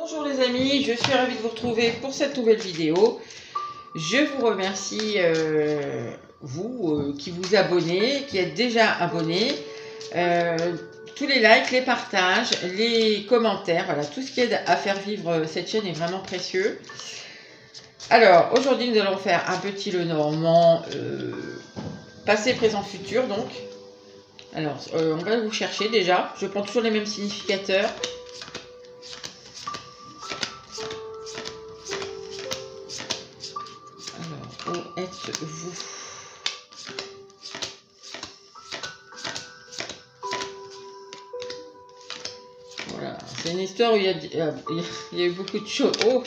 Bonjour les amis, je suis ravie de vous retrouver pour cette nouvelle vidéo. Je vous remercie, vous qui vous abonnez, qui êtes déjà abonnés. Tous les likes, les partages, les commentaires, voilà, tout ce qui aide à faire vivre cette chaîne est vraiment précieux. Alors, aujourd'hui, nous allons faire un petit Lenormand passé, présent, futur, donc. Alors, on va vous chercher déjà. Je prends toujours les mêmes significateurs. Alors, où êtes-vous? Voilà, c'est une histoire où il y a eu beaucoup de choses. Oh!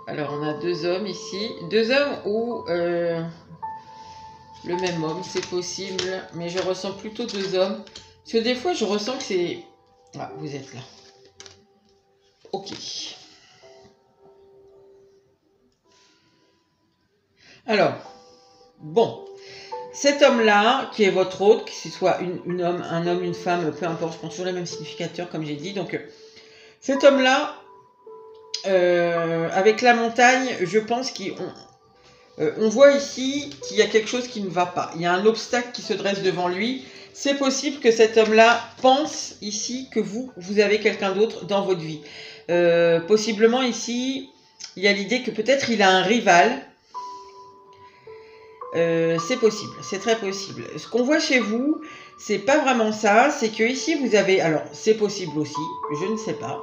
Alors, on a deux hommes ici. Deux hommes ou le même homme, c'est possible. Mais je ressens plutôt deux hommes. Parce que des fois, je ressens que c'est... Ah, vous êtes là. Ok. Alors, bon. Cet homme-là, qui est votre autre, que ce soit un homme, une femme, peu importe, je prends toujours les mêmes significateurs, comme j'ai dit. Donc, cet homme-là, avec la montagne, je pense on voit ici qu'il y a quelque chose qui ne va pas. Il y a un obstacle qui se dresse devant lui. C'est possible que cet homme-là pense ici que vous avez quelqu'un d'autre dans votre vie. Possiblement ici, il y a l'idée que peut-être il a un rival. C'est possible, c'est très possible. Ce qu'on voit chez vous, c'est pas vraiment ça. C'est que ici vous avez, alors c'est possible aussi, je ne sais pas.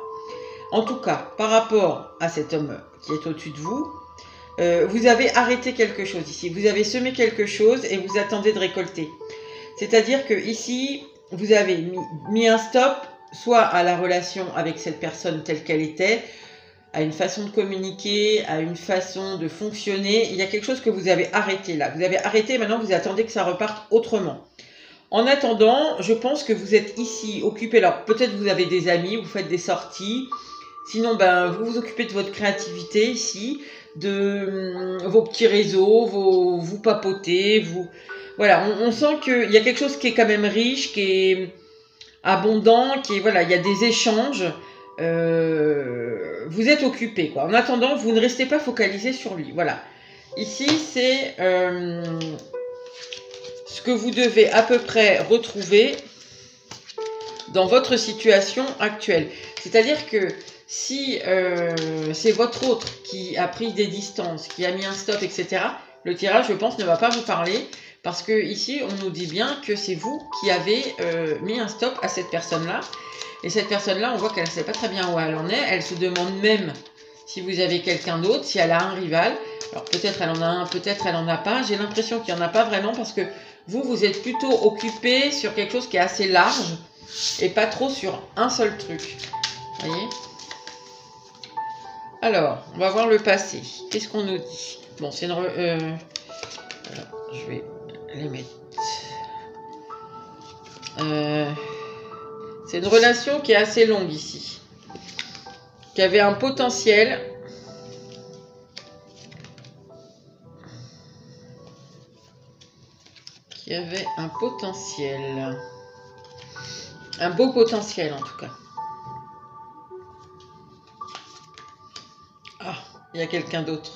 En tout cas, par rapport à cet homme qui est au-dessus de vous, vous avez arrêté quelque chose ici. Vous avez semé quelque chose et vous attendez de récolter. C'est-à-dire que ici, vous avez mis un stop, soit à la relation avec cette personne telle qu'elle était, à une façon de communiquer, à une façon de fonctionner. Il y a quelque chose que vous avez arrêté là. Vous avez arrêté, maintenant vous attendez que ça reparte autrement. En attendant, je pense que vous êtes ici occupé. Alors peut-être vous avez des amis, vous faites des sorties. Sinon, ben, vous vous occupez de votre créativité ici, de vos petits réseaux, vous papotez, voilà, on sent qu'il y a quelque chose qui est quand même riche, qui est abondant, qui est, voilà, il y a des échanges. Vous êtes occupé, quoi. En attendant, vous ne restez pas focalisé sur lui. Voilà. Ici, c'est ce que vous devez à peu près retrouver dans votre situation actuelle. C'est-à-dire que si c'est votre autre qui a pris des distances, qui a mis un stop, etc., le tirage, je pense, ne va pas vous parler. Parce que ici, on nous dit bien que c'est vous qui avez mis un stop à cette personne-là. Et cette personne-là, on voit qu'elle ne sait pas très bien où elle en est. Elle se demande même si vous avez quelqu'un d'autre, si elle a un rival. Alors peut-être elle en a un, peut-être elle n'en a pas. J'ai l'impression qu'il n'y en a pas vraiment parce que vous êtes plutôt occupé sur quelque chose qui est assez large et pas trop sur un seul truc. Vous voyez? Alors, on va voir le passé. Qu'est-ce qu'on nous dit? Bon, c'est une... alors, je vais les mettre... c'est une relation qui est assez longue ici. Qui avait un potentiel. Qui avait un potentiel. Un beau potentiel en tout cas. Ah, il y a quelqu'un d'autre.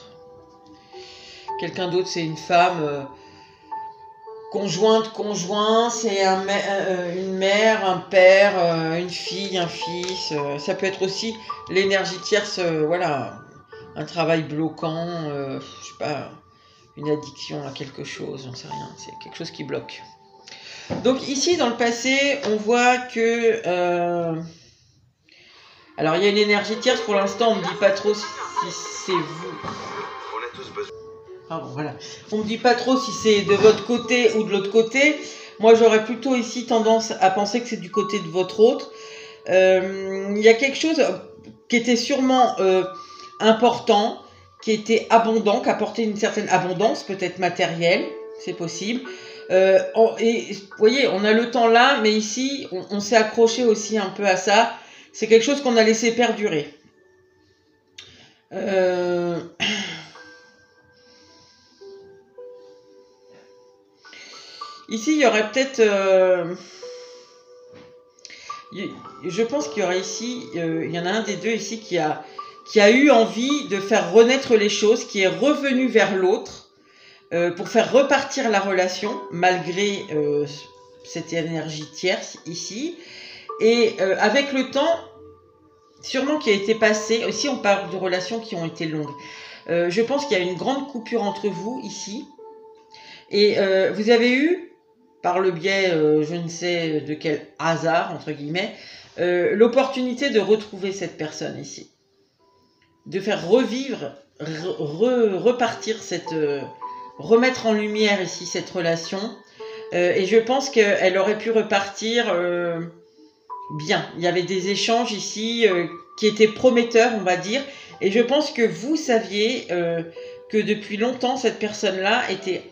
Quelqu'un d'autre, c'est une femme... conjointe, conjoint, c'est une mère, un père, une fille, un fils. Ça peut être aussi l'énergie tierce, voilà, un travail bloquant, je sais pas, une addiction à quelque chose, j'en sais rien, c'est quelque chose qui bloque. Donc ici, dans le passé, on voit que... alors, il y a une énergie tierce, pour l'instant, on ne me dit pas trop si c'est vous. On a tous besoin. Pardon, voilà. On ne me dit pas trop si c'est de votre côté ou de l'autre côté. Moi, j'aurais plutôt ici tendance à penser que c'est du côté de votre autre. Il y a quelque chose qui était sûrement important, qui était abondant, qui apportait une certaine abondance, peut-être matérielle, c'est possible. Et vous voyez, on a le temps là, mais ici, on s'est accroché aussi un peu à ça. C'est quelque chose qu'on a laissé perdurer. Ici, il y aurait peut-être Je pense qu'il y aura ici, il y en a un des deux ici qui a eu envie de faire renaître les choses, qui est revenu vers l'autre pour faire repartir la relation, malgré cette énergie tierce ici. Et avec le temps, sûrement qui a été passé, aussi on parle de relations qui ont été longues. Je pense qu'il y a une grande coupure entre vous ici. Et vous avez eu, par le biais, je ne sais de quel hasard, entre guillemets, l'opportunité de retrouver cette personne ici. De faire revivre, repartir remettre en lumière ici cette relation. Et je pense qu'elle aurait pu repartir bien. Il y avait des échanges ici qui étaient prometteurs, on va dire. Et je pense que vous saviez que depuis longtemps, cette personne-là était,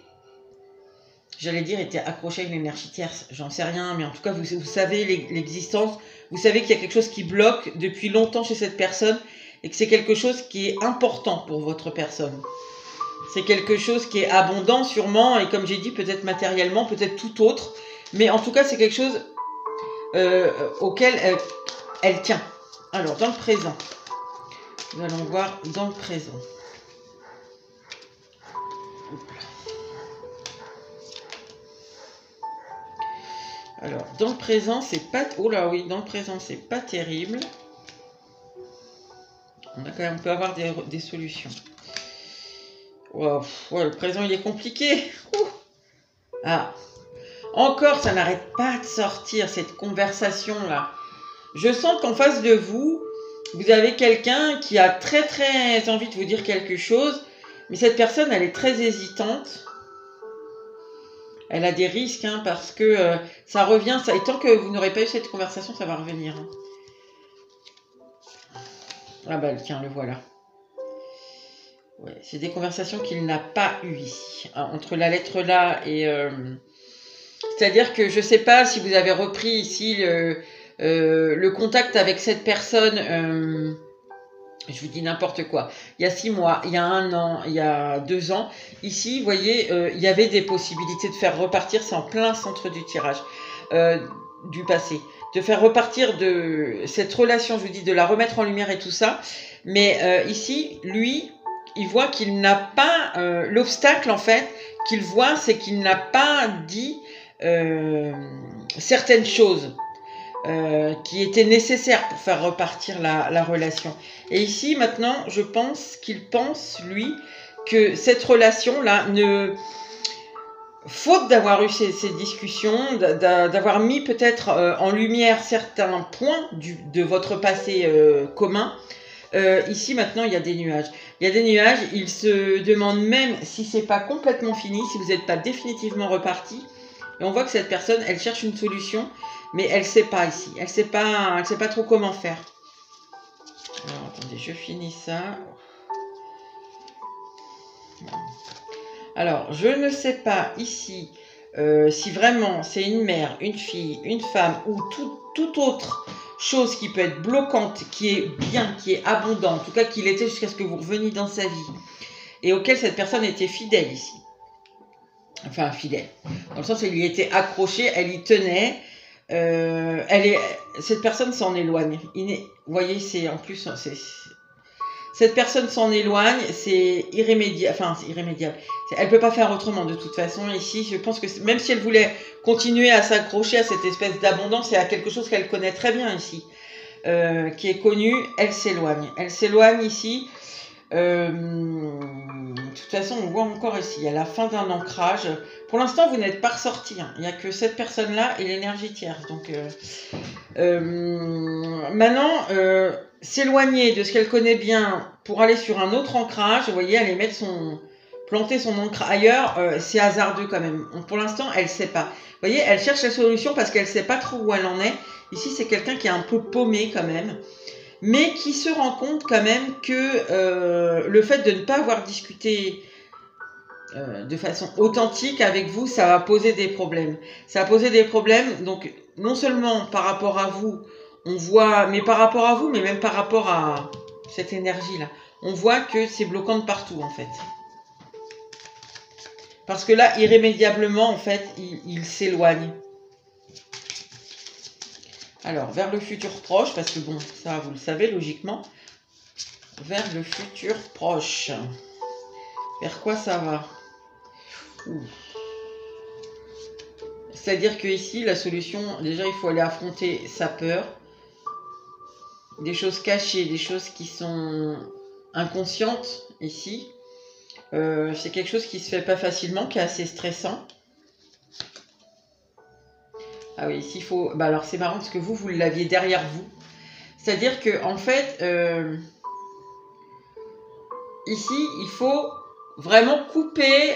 j'allais dire, était accrochée à une énergie tierce. J'en sais rien, mais en tout cas, vous savez l'existence. Vous savez qu'il y a quelque chose qui bloque depuis longtemps chez cette personne et que c'est quelque chose qui est important pour votre personne. C'est quelque chose qui est abondant sûrement, et comme j'ai dit, peut-être matériellement, peut-être tout autre. Mais en tout cas, c'est quelque chose auquel elle tient. Alors, dans le présent, nous allons voir dans le présent. Alors, dans le présent, c'est pas... Oh là, oui, dans le présent, c'est pas terrible. On peut avoir des solutions. Wow. Ouais, le présent, il est compliqué. Ouh. Ah. Encore, ça n'arrête pas de sortir, cette conversation-là. Je sens qu'en face de vous, vous avez quelqu'un qui a très très envie de vous dire quelque chose, mais cette personne, elle est très hésitante. Elle a des risques, hein, parce que ça revient, et tant que vous n'aurez pas eu cette conversation, ça va revenir. Hein. Ah bah tiens, le voilà. Ouais, c'est des conversations qu'il n'a pas eues ici. Entre la lettre là et... c'est-à-dire que je ne sais pas si vous avez repris ici le contact avec cette personne... je vous dis n'importe quoi. Il y a 6 mois, il y a 1 an, il y a 2 ans. Ici, vous voyez, il y avait des possibilités de faire repartir, c'est en plein centre du tirage du passé. De faire repartir de cette relation, je vous dis, de la remettre en lumière et tout ça. Mais ici, lui, il voit qu'il n'a pas... l'obstacle, en fait, qu'il voit, c'est qu'il n'a pas dit certaines choses. Qui étaient nécessaires pour faire repartir la relation. Et ici, maintenant, je pense qu'il pense, lui, que cette relation-là, faute d'avoir eu ces discussions, d'avoir mis peut-être en lumière certains points de votre passé commun, ici, maintenant, il y a des nuages. Il y a des nuages, il se demande même si c'est pas complètement fini, si vous n'êtes pas définitivement reparti. Et on voit que cette personne, elle cherche une solution, mais elle ne sait pas ici. Elle sait pas trop comment faire. Alors, attendez, je finis ça. Alors, je ne sais pas ici si vraiment c'est une mère, une fille, une femme ou toute autre chose qui peut être bloquante, qui est bien, qui est abondant, en tout cas qu'il était jusqu'à ce que vous reveniez dans sa vie, et auquel cette personne était fidèle ici. Enfin, fidèle. Dans le sens où elle y était accrochée, elle y tenait. Cette personne s'en éloigne. Vous voyez, c'est en plus... cette personne s'en éloigne, c'est irrémédiable. Enfin, c'est irrémédiable. Elle ne peut pas faire autrement de toute façon. Ici, je pense que même si elle voulait continuer à s'accrocher à cette espèce d'abondance et à quelque chose qu'elle connaît très bien ici, qui est connu, elle s'éloigne. Elle s'éloigne ici. De toute façon, on voit encore ici, à la fin d'un ancrage. Pour l'instant, vous n'êtes pas ressorti. Hein. Il n'y a que cette personne-là et l'énergie tierce. Donc, maintenant, s'éloigner de ce qu'elle connaît bien pour aller sur un autre ancrage, vous voyez, aller planter son ancre ailleurs, c'est hasardeux quand même. Pour l'instant, elle ne sait pas. Vous voyez, elle cherche la solution parce qu'elle ne sait pas trop où elle en est. Ici, c'est quelqu'un qui est un peu paumé quand même, mais qui se rend compte quand même que le fait de ne pas avoir discuté de façon authentique avec vous, ça va poser des problèmes. Ça va poser des problèmes, donc non seulement par rapport à vous, on voit, mais par rapport à vous, mais même par rapport à cette énergie-là, on voit que c'est bloquant de partout en fait. Parce que là, irrémédiablement, en fait, il s'éloigne. Alors, vers le futur proche, parce que bon, ça, vous le savez, logiquement. Vers le futur proche. Vers quoi ça va? C'est-à-dire que ici, la solution, déjà, il faut aller affronter sa peur. Des choses cachées, des choses qui sont inconscientes, ici. C'est quelque chose qui se fait pas facilement, qui est assez stressant. Ah oui, ici, il faut... Bah alors, c'est marrant parce que vous l'aviez derrière vous. C'est-à-dire que en fait, ici, il faut vraiment couper,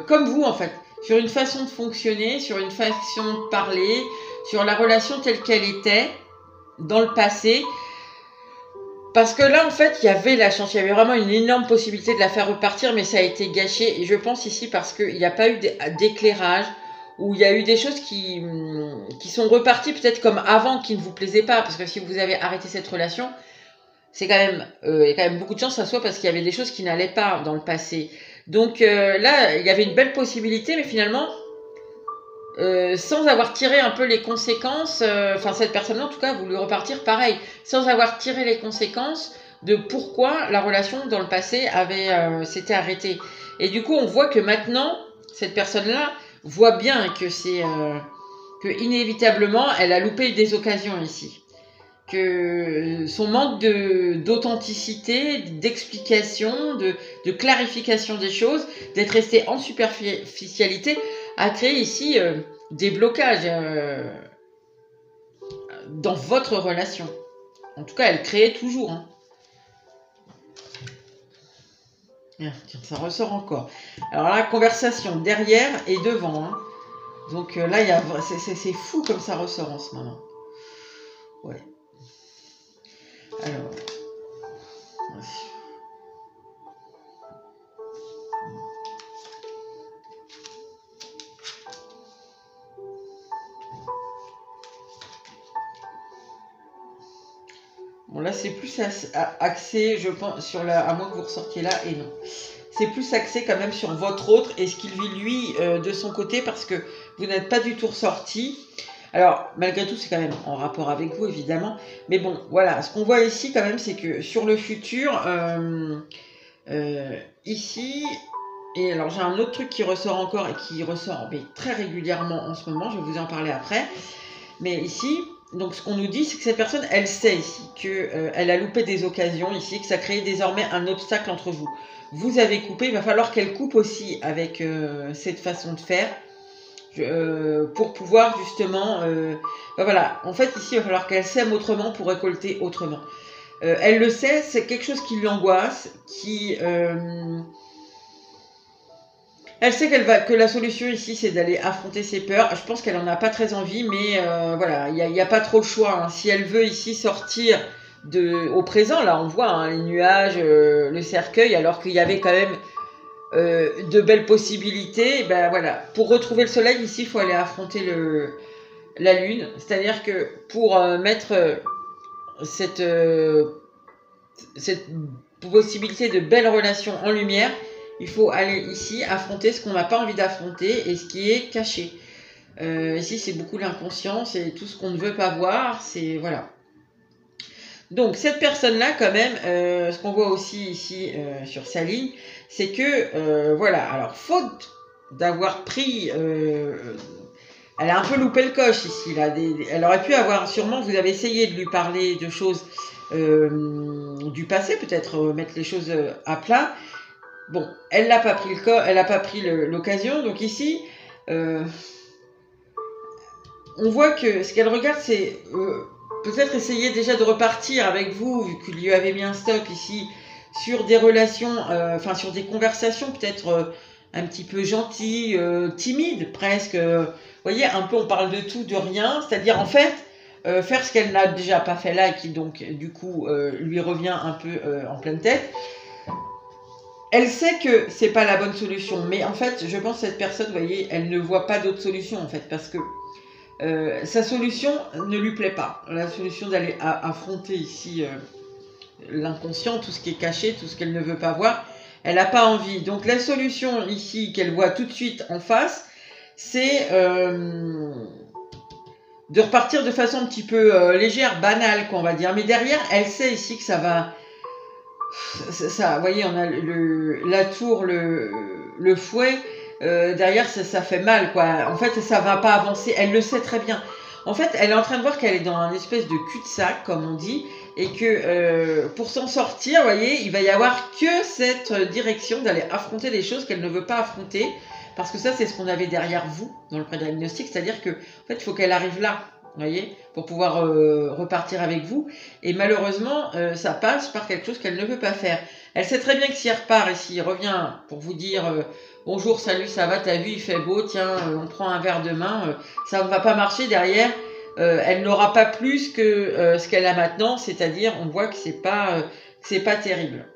comme vous, en fait, sur une façon de fonctionner, sur une façon de parler, sur la relation telle qu'elle était dans le passé. Parce que là, en fait, il y avait la chance, il y avait vraiment une énorme possibilité de la faire repartir, mais ça a été gâché. Et je pense ici parce qu'il n'y a pas eu d'éclairage, où il y a eu des choses qui sont reparties peut-être comme avant, qui ne vous plaisaient pas. Parce que si vous avez arrêté cette relation, c'est quand même, il y a quand même beaucoup de chance que ça soit parce qu'il y avait des choses qui n'allaient pas dans le passé. Donc là, il y avait une belle possibilité, mais finalement, sans avoir tiré un peu les conséquences, enfin cette personne-là en tout cas a voulu repartir pareil, sans avoir tiré les conséquences de pourquoi la relation dans le passé s'était arrêtée. Et du coup on voit que maintenant, cette personne-là voit bien que que inévitablement elle a loupé des occasions ici. Que son manque d'authenticité, d'explication, de clarification des choses, d'être resté en superficialité, a créé ici des blocages dans votre relation. En tout cas, elle créait toujours. Hein. Tiens, ça ressort encore. Alors là, conversation derrière et devant. Hein. Donc là, c'est fou comme ça ressort en ce moment. Ouais. Alors, bon là c'est plus axé, je pense, sur à moins que vous ressortiez là, et non. C'est plus axé quand même sur votre autre et ce qu'il vit lui de son côté parce que vous n'êtes pas du tout ressorti. Alors, malgré tout, c'est quand même en rapport avec vous, évidemment. Mais bon, voilà, ce qu'on voit ici, quand même, c'est que sur le futur, ici, et alors j'ai un autre truc qui ressort encore et qui ressort mais très régulièrement en ce moment, je vais vous en parler après. Mais ici, donc ce qu'on nous dit, c'est que cette personne, elle sait ici qu'elle a loupé des occasions ici, que ça crée désormais un obstacle entre vous. Vous avez coupé, il va falloir qu'elle coupe aussi avec cette façon de faire. Pour pouvoir justement ben voilà, en fait ici il va falloir qu'elle sème autrement pour récolter autrement. Elle le sait, c'est quelque chose qui l'angoisse, elle sait que la solution ici c'est d'aller affronter ses peurs. Je pense qu'elle en a pas très envie, mais voilà, il y a pas trop le choix. Hein. Si elle veut ici sortir au présent, là on voit hein, les nuages, le cercueil, alors qu'il y avait quand même de belles possibilités, ben voilà. Pour retrouver le soleil, ici, il faut aller affronter la lune. C'est-à-dire que pour mettre cette possibilité de belles relations en lumière, il faut aller ici affronter ce qu'on n'a pas envie d'affronter et ce qui est caché. Ici, c'est beaucoup l'inconscient, c'est tout ce qu'on ne veut pas voir, c'est voilà. Donc cette personne-là, quand même, ce qu'on voit aussi ici sur sa ligne, c'est que, voilà, alors faute d'avoir pris, elle a un peu loupé le coche ici, là, elle aurait pu avoir, sûrement, vous avez essayé de lui parler de choses du passé, peut-être mettre les choses à plat. Bon, elle n'a pas pris elle n'a pas pris l'occasion, donc ici, on voit que ce qu'elle regarde, c'est peut-être essayer déjà de repartir avec vous, vu qu'il lui avait mis un stop ici, sur des relations, enfin sur des conversations peut-être un petit peu gentilles, timides presque. Vous voyez, un peu on parle de tout, de rien, c'est-à-dire en fait faire ce qu'elle n'a déjà pas fait là et qui donc du coup lui revient un peu en pleine tête. Elle sait que c'est pas la bonne solution, mais en fait je pense que cette personne, vous voyez, elle ne voit pas d'autre solution en fait, parce que sa solution ne lui plaît pas. La solution d'aller affronter ici l'inconscient, tout ce qui est caché, tout ce qu'elle ne veut pas voir, elle n'a pas envie. Donc la solution ici qu'elle voit tout de suite en face, c'est de repartir de façon un petit peu légère, banale, quoi, on va dire. Mais derrière, elle sait ici que ça va... Ça, vous voyez, on a la tour, le fouet. Derrière, ça fait mal, quoi. En fait, ça va pas avancer. Elle le sait très bien. En fait, elle est en train de voir qu'elle est dans un espèce de cul-de-sac, comme on dit, et que pour s'en sortir, vous voyez, il va y avoir que cette direction d'aller affronter des choses qu'elle ne veut pas affronter, parce que ça, c'est ce qu'on avait derrière vous dans le prédiagnostic, c'est-à-dire que, en fait, il faut qu'elle arrive là, vous voyez, pour pouvoir repartir avec vous. Et malheureusement, ça passe par quelque chose qu'elle ne veut pas faire. Elle sait très bien que s'il repart et s'il revient pour vous dire bonjour, salut, ça va, t'as vu, il fait beau, tiens, on prend un verre demain, ça ne va pas marcher derrière. Elle n'aura pas plus que ce qu'elle a maintenant, c'est-à-dire, on voit que c'est pas terrible.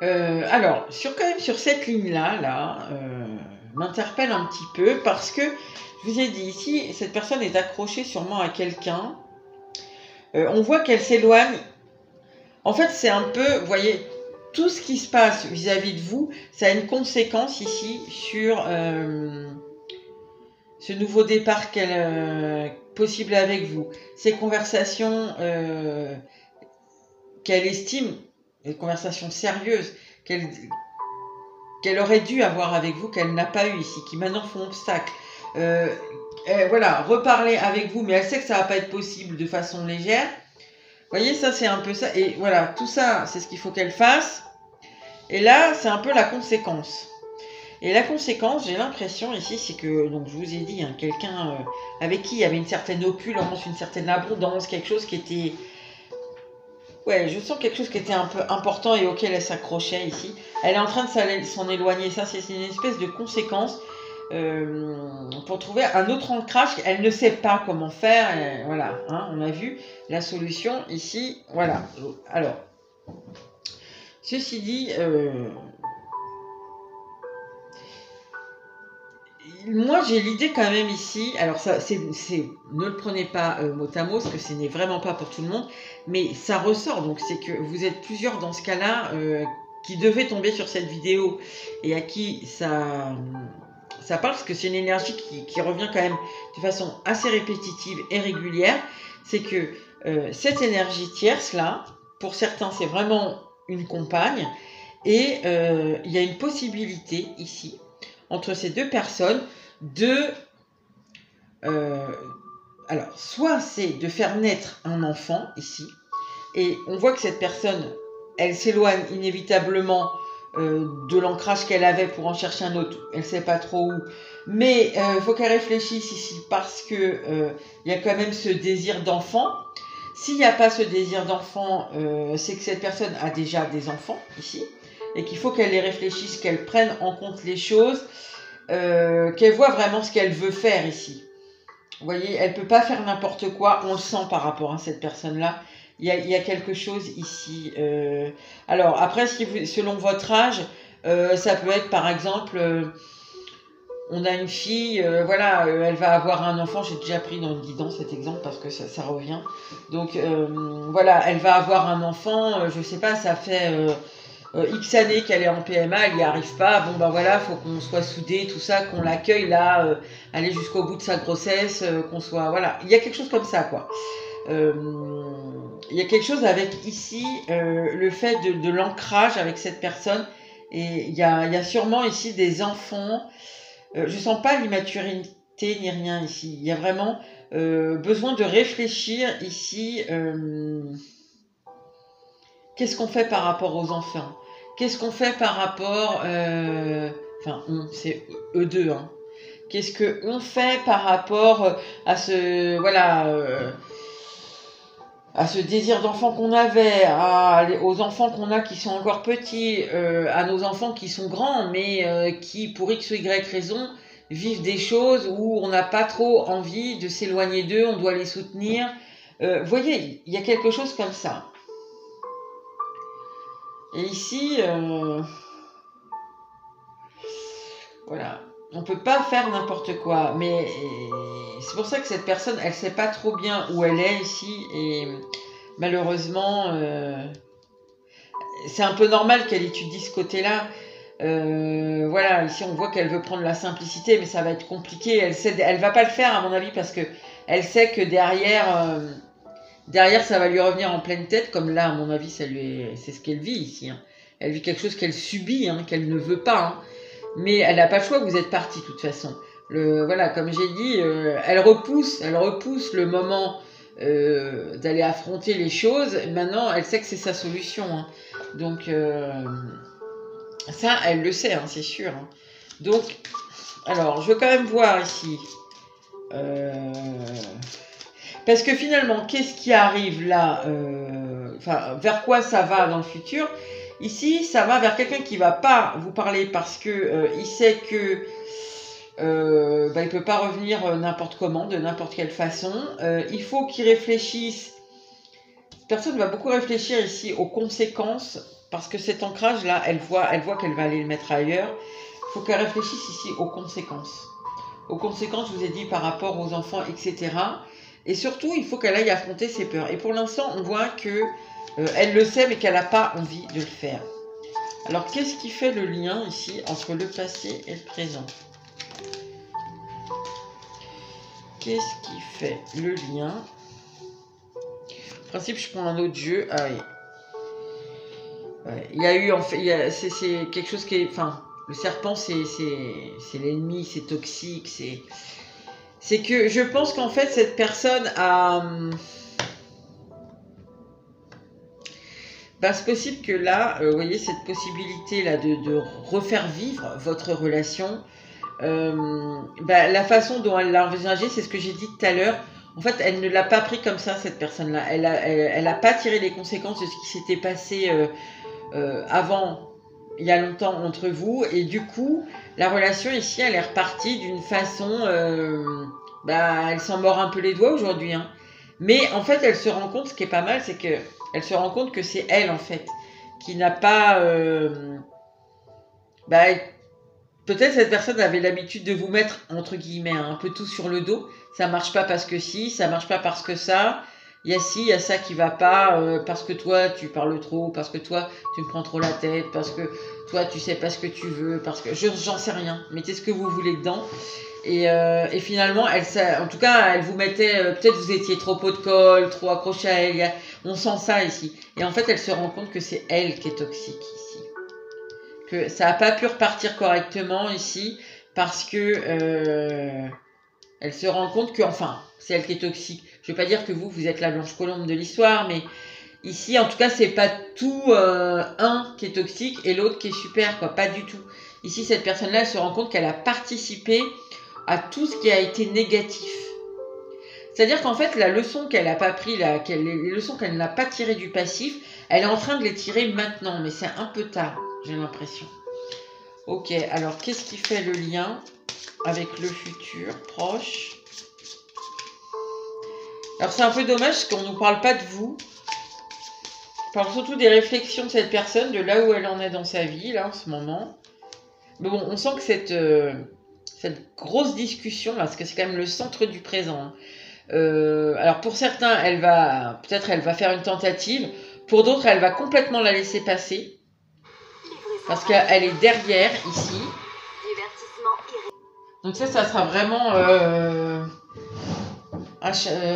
Alors, quand même sur cette ligne-là, m'interpelle un petit peu parce que je vous ai dit ici, cette personne est accrochée sûrement à quelqu'un. On voit qu'elle s'éloigne. En fait, c'est un peu, vous voyez, tout ce qui se passe vis-à-vis de vous, ça a une conséquence ici sur ce nouveau départ possible avec vous. Ces conversations qu'elle estime, des conversations sérieuses, qu'elle aurait dû avoir avec vous, qu'elle n'a pas eu ici, qui maintenant font obstacle. Voilà, reparler avec vous, mais elle sait que ça ne va pas être possible de façon légère. Vous voyez, ça c'est un peu ça. Et voilà, tout ça, c'est ce qu'il faut qu'elle fasse. Et là, c'est un peu la conséquence. Et la conséquence, j'ai l'impression ici, c'est que, donc je vous ai dit, hein, quelqu'un avec qui il y avait une certaine opulence, une certaine abondance, quelque chose qui était... Ouais, je sens quelque chose qui était un peu important et auquel elle s'accrochait ici. Elle est en train de s'en éloigner. Ça, c'est une espèce de conséquence pour trouver un autre ancrage. Elle ne sait pas comment faire. Voilà, hein, on a vu la solution ici. Voilà. Alors, ceci dit, moi j'ai l'idée quand même ici, alors ça, ne le prenez pas mot à mot, parce que ce n'est vraiment pas pour tout le monde, mais ça ressort, donc c'est que vous êtes plusieurs dans ce cas-là qui devaient tomber sur cette vidéo et à qui ça parle, parce que c'est une énergie qui revient quand même de façon assez répétitive et régulière. C'est que cette énergie tierce là, pour certains c'est vraiment une compagne, et il y a une possibilité ici entre ces deux personnes alors soit c'est de faire naître un enfant ici, et on voit que cette personne, elle s'éloigne inévitablement de l'ancrage qu'elle avait pour en chercher un autre, elle ne sait pas trop où, mais il faut qu'elle réfléchisse ici, parce que il y a quand même ce désir d'enfant. S'il n'y a pas ce désir d'enfant, c'est que cette personne a déjà des enfants ici, et qu'il faut qu'elle les réfléchisse, qu'elle prenne en compte les choses, qu'elle voit vraiment ce qu'elle veut faire ici. Vous voyez, elle ne peut pas faire n'importe quoi, on le sent par rapport à cette personne-là. Il y a quelque chose ici. Alors, après, selon votre âge, ça peut être par exemple, on a une fille, voilà, elle va avoir un enfant, j'ai déjà pris dans le guidon cet exemple parce que ça revient. Donc, voilà, elle va avoir un enfant, je ne sais pas, ça fait... X années qu'elle est en PMA, elle n'y arrive pas, bon ben voilà, faut qu'on soit soudés, tout ça, qu'on l'accueille là, aller jusqu'au bout de sa grossesse, qu'on soit, voilà, il y a quelque chose comme ça quoi. Il y a quelque chose avec ici, le fait de l'ancrage avec cette personne, et il y a sûrement ici des enfants, je sens pas l'immaturité ni rien ici, il y a vraiment besoin de réfléchir ici, qu'est-ce qu'on fait par rapport aux enfants? Qu'est-ce qu'on fait par rapport... enfin, c'est eux deux. Hein. Qu'est-ce qu'on fait par rapport à ce... Voilà... à ce désir d'enfant qu'on avait, aux enfants qu'on a qui sont encore petits, à nos enfants qui sont grands, mais qui, pour X ou Y raison, vivent des choses où on n'a pas trop envie de s'éloigner d'eux, on doit les soutenir. Vous voyez, il y a quelque chose comme ça. Et ici, voilà, on ne peut pas faire n'importe quoi, mais c'est pour ça que cette personne, elle ne sait pas trop bien où elle est ici, et malheureusement, c'est un peu normal qu'elle étudie ce côté-là. Voilà, ici on voit qu'elle veut prendre la simplicité, mais ça va être compliqué, elle va pas le faire à mon avis, parce que elle sait que derrière, ça va lui revenir en pleine tête, comme là, à mon avis, c'est ce qu'elle vit ici. Hein. Elle vit quelque chose qu'elle subit, hein, qu'elle ne veut pas. Hein. Mais elle n'a pas le choix, vous êtes parti de toute façon. Voilà, comme j'ai dit, elle repousse le moment d'aller affronter les choses. Maintenant, elle sait que c'est sa solution. Hein. Donc, ça, elle le sait, hein, c'est sûr. Hein. Donc, alors, je veux quand même voir ici. Parce que finalement, qu'est-ce qui arrive là vers quoi ça va dans le futur? Ici, ça va vers quelqu'un qui va pas vous parler parce que il sait que il peut pas revenir n'importe comment, de n'importe quelle façon. Il faut qu'il réfléchisse. Cette personne va beaucoup réfléchir ici aux conséquences parce que cet ancrage là, elle voit qu'elle va aller le mettre ailleurs. Il faut qu'elle réfléchisse ici aux conséquences. Aux conséquences, je vous ai dit, par rapport aux enfants, etc. Et surtout, il faut qu'elle aille affronter ses peurs. Et pour l'instant, on voit que elle le sait, mais qu'elle n'a pas envie de le faire. Alors, qu'est-ce qui fait le lien ici entre le passé et le présent? Qu'est-ce qui fait le lien? En principe, je prends un autre jeu. Ah oui. Ouais, il y a eu, en fait, c'est quelque chose qui est... Enfin, le serpent, c'est l'ennemi, c'est toxique, c'est que je pense qu'en fait, cette personne a... c'est possible que là, vous voyez, cette possibilité-là de refaire vivre votre relation, la façon dont elle l'a envisagé, c'est ce que j'ai dit tout à l'heure. En fait, elle ne l'a pas pris comme ça, cette personne-là. Elle a pas tiré les conséquences de ce qui s'était passé avant, il y a longtemps, entre vous. Et du coup, la relation ici, elle est repartie d'une façon... elle s'en mord un peu les doigts aujourd'hui. Hein. Mais en fait, elle se rend compte, ce qui est pas mal, c'est que elle se rend compte que c'est elle, en fait, qui n'a pas... peut-être cette personne avait l'habitude de vous mettre, entre guillemets, un peu tout sur le dos. Ça marche pas parce que si, ça marche pas parce que ça. Il y a ci, il y a ça qui va pas, parce que toi, tu parles trop, parce que toi, tu me prends trop la tête, parce que toi, tu sais pas ce que tu veux, parce que... J'en sais rien. Mettez ce que vous voulez dedans. Et finalement, en tout cas, elle vous mettait... peut-être vous étiez trop pot de colle, trop accroché à elle. On sent ça ici. Et en fait, elle se rend compte que c'est elle qui est toxique ici. Que ça n'a pas pu repartir correctement ici parce que elle se rend compte que, enfin, c'est elle qui est toxique. Je ne veux pas dire que vous êtes la blanche colombe de l'histoire, mais ici, en tout cas, c'est pas tout un qui est toxique et l'autre qui est super, quoi. Pas du tout. Ici, cette personne-là, elle se rend compte qu'elle a participé à tout ce qui a été négatif. C'est-à-dire qu'en fait, la leçon qu'elle n'a pas pris, les leçons qu'elle n'a pas tirées du passif, elle est en train de les tirer maintenant, mais c'est un peu tard, j'ai l'impression. Ok, alors qu'est-ce qui fait le lien avec le futur proche? Alors c'est un peu dommage qu'on ne nous parle pas de vous. On parle surtout des réflexions de cette personne, de là où elle en est dans sa vie, là, en ce moment. Mais bon, on sent que cette grosse discussion, là, parce que c'est quand même le centre du présent, hein. Alors pour certains, peut-être elle va faire une tentative. Pour d'autres, elle va complètement la laisser passer. Parce qu'elle est derrière, ici. Donc ça sera vraiment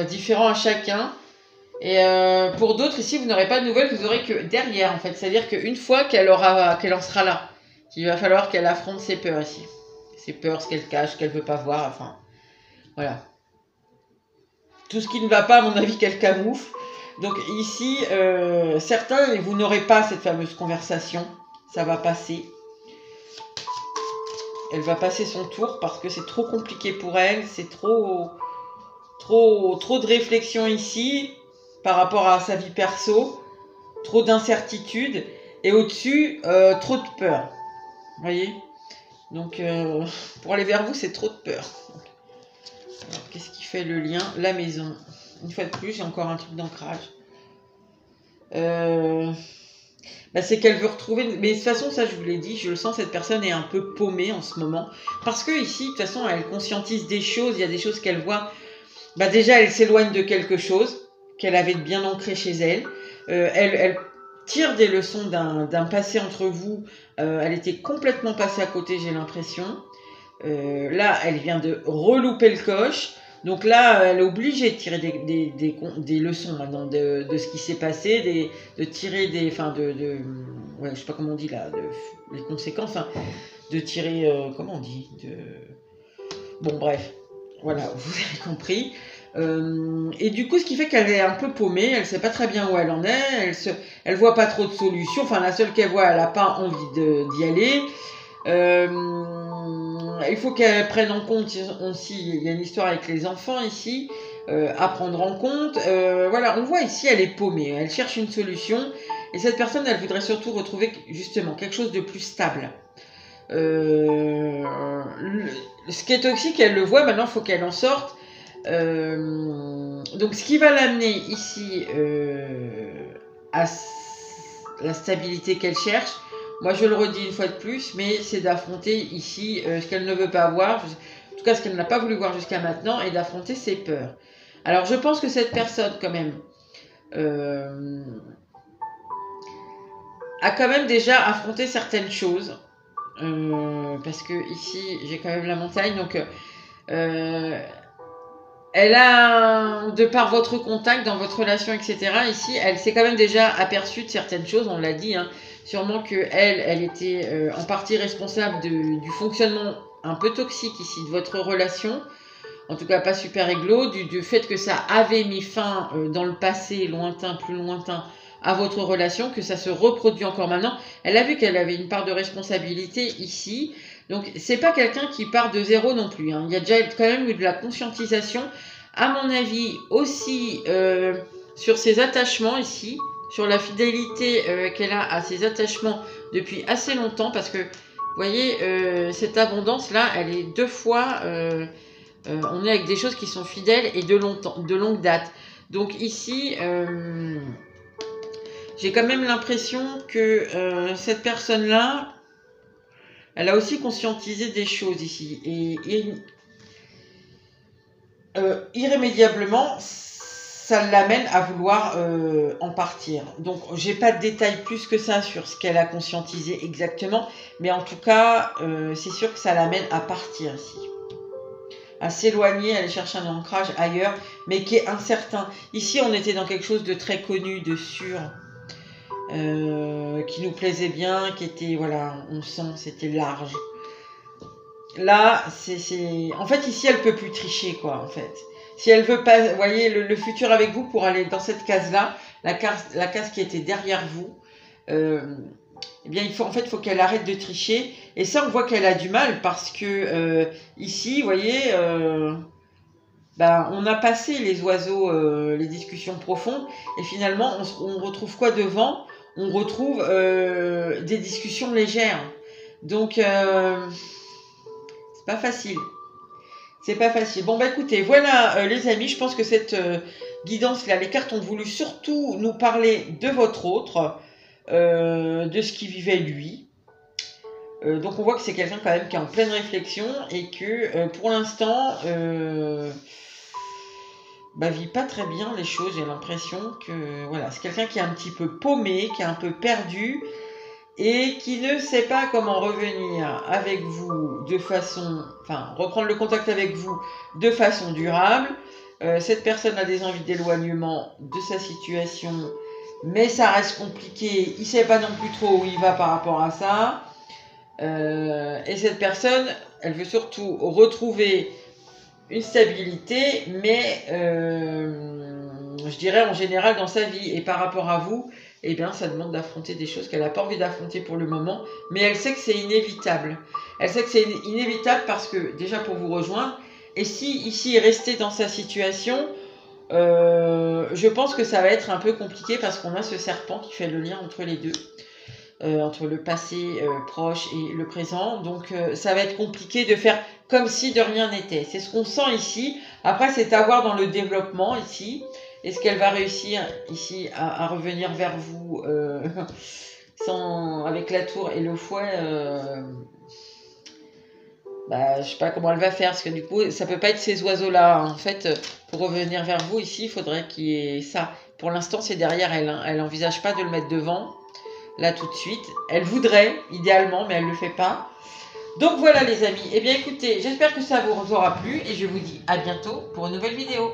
différent à chacun. Et pour d'autres, ici, vous n'aurez pas de nouvelles, vous aurez que derrière, en fait. C'est-à-dire qu'une fois qu'elle en sera là, il va falloir qu'elle affronte ses peurs ici. Ses peurs, ce qu'elle cache, qu'elle ne veut pas voir, enfin... Voilà. Tout ce qui ne va pas, à mon avis, qu'elle camoufle. Donc ici, certains, vous n'aurez pas cette fameuse conversation. Ça va passer. Elle va passer son tour parce que c'est trop compliqué pour elle. C'est trop de réflexion ici par rapport à sa vie perso. Trop d'incertitudes. Et au-dessus, trop de peur. Vous voyez? Donc, pour aller vers vous, c'est trop de peur. Alors, qu'est-ce qui fait le lien? La maison. Une fois de plus, j'ai encore un truc d'ancrage. C'est qu'elle veut retrouver... Mais de toute façon, ça, je vous l'ai dit, je le sens, cette personne est un peu paumée en ce moment. Parce que ici, de toute façon, elle conscientise des choses. Il y a des choses qu'elle voit. Déjà, elle s'éloigne de quelque chose qu'elle avait bien ancré chez elle. Elle tire des leçons d'un passé entre vous. Elle était complètement passée à côté, j'ai l'impression. Là, elle vient de relouper le coche. Donc là, elle est obligée de tirer des leçons maintenant de ce qui s'est passé, de tirer des... Enfin, ouais, je sais pas comment on dit là, les conséquences, hein, de tirer... comment on dit Bon, bref, voilà, vous avez compris. Et du coup, ce qui fait qu'elle est un peu paumée, elle sait pas très bien où elle en est, elle voit pas trop de solutions, enfin la seule qu'elle voit, elle a pas envie d'y aller. Il faut qu'elle prenne en compte aussi, il y a une histoire avec les enfants ici, à prendre en compte. Voilà, on voit ici, elle est paumée, elle cherche une solution, et cette personne, elle voudrait surtout retrouver justement quelque chose de plus stable. Ce qui est toxique, elle le voit, maintenant il faut qu'elle en sorte. Donc ce qui va l'amener ici à la stabilité qu'elle cherche, moi je le redis une fois de plus, mais c'est d'affronter ici ce qu'elle ne veut pas voir, en tout cas ce qu'elle n'a pas voulu voir jusqu'à maintenant, et d'affronter ses peurs. Alors je pense que cette personne quand même a quand même déjà affronté certaines choses, parce que ici j'ai quand même la montagne, donc elle a, de par votre contact, dans votre relation, etc., ici, elle s'est quand même déjà aperçue de certaines choses, on l'a dit, hein, sûrement qu'elle était en partie responsable du fonctionnement un peu toxique ici de votre relation, en tout cas pas super réglo, du fait que ça avait mis fin dans le passé lointain, plus lointain, à votre relation, que ça se reproduit encore maintenant. Elle a vu qu'elle avait une part de responsabilité ici. Donc, c'est pas quelqu'un qui part de zéro non plus, hein. Il y a déjà quand même eu de la conscientisation, à mon avis, aussi sur ses attachemts ici, sur la fidélité qu'elle a à ses attachements depuis assez longtemps, parce que, vous voyez, cette abondance-là, elle est deux fois... on est avec des choses qui sont fidèles et de longue date. Donc ici... j'ai quand même l'impression que cette personne-là, elle a aussi conscientisé des choses ici. Et irrémédiablement, ça l'amène à vouloir en partir. Donc, j'ai pas de détails plus que ça sur ce qu'elle a conscientisé exactement. Mais en tout cas, c'est sûr que ça l'amène à partir ici. À s'éloigner, aller chercher un ancrage ailleurs, mais qui est incertain. Ici, on était dans quelque chose de très connu, de sûr. Qui nous plaisait bien, qui était, voilà, on sent, c'était large. Là, en fait, ici, elle peut plus tricher, quoi, en fait. Si elle veut pas, vous voyez, le futur avec vous, pour aller dans cette case-là, la case qui était derrière vous, eh bien, en fait, il faut qu'elle arrête de tricher. Et ça, on voit qu'elle a du mal, parce que, ici, vous voyez... on a passé les oiseaux, les discussions profondes, et finalement, on retrouve quoi devant? On retrouve des discussions légères. Donc, c'est pas facile. C'est pas facile. Bon, écoutez, voilà, les amis, je pense que cette guidance-là, les cartes ont voulu surtout nous parler de votre autre, de ce qu'il vivait lui. Donc, on voit que c'est quelqu'un quand même qui est en pleine réflexion, et que, pour l'instant... vit pas très bien les choses, j'ai l'impression que voilà, c'est quelqu'un qui est un petit peu paumé, qui est un peu perdu et qui ne sait pas comment revenir avec vous de façon, reprendre le contact avec vous de façon durable. Cette personne a des envies d'éloignement de sa situation, mais ça reste compliqué, il sait pas non plus trop où il va par rapport à ça. Et cette personne, elle veut surtout retrouver une stabilité, mais je dirais en général dans sa vie. Et par rapport à vous, eh bien, ça demande d'affronter des choses qu'elle n'a pas envie d'affronter pour le moment, mais elle sait que c'est inévitable. Elle sait que c'est inévitable parce que, déjà pour vous rejoindre, et si ici rester dans sa situation, je pense que ça va être un peu compliqué parce qu'on a ce serpent qui fait le lien entre les deux. Entre le passé proche et le présent. Donc ça va être compliqué de faire comme si de rien n'était. C'est ce qu'on sent ici. Après, c'est à voir dans le développement ici. Est-ce qu'elle va réussir ici à revenir vers vous avec la tour et le fouet je sais pas comment elle va faire, parce que du coup, ça peut pas être ces oiseaux-là. En fait, pour revenir vers vous ici, il faudrait qu'il y ait ça. Pour l'instant, c'est derrière elle. Hein. Elle n'envisage pas de le mettre devant. Là tout de suite, elle voudrait idéalement, mais elle le fait pas. Donc voilà les amis, eh bien écoutez, j'espère que ça vous aura plu et je vous dis à bientôt pour une nouvelle vidéo.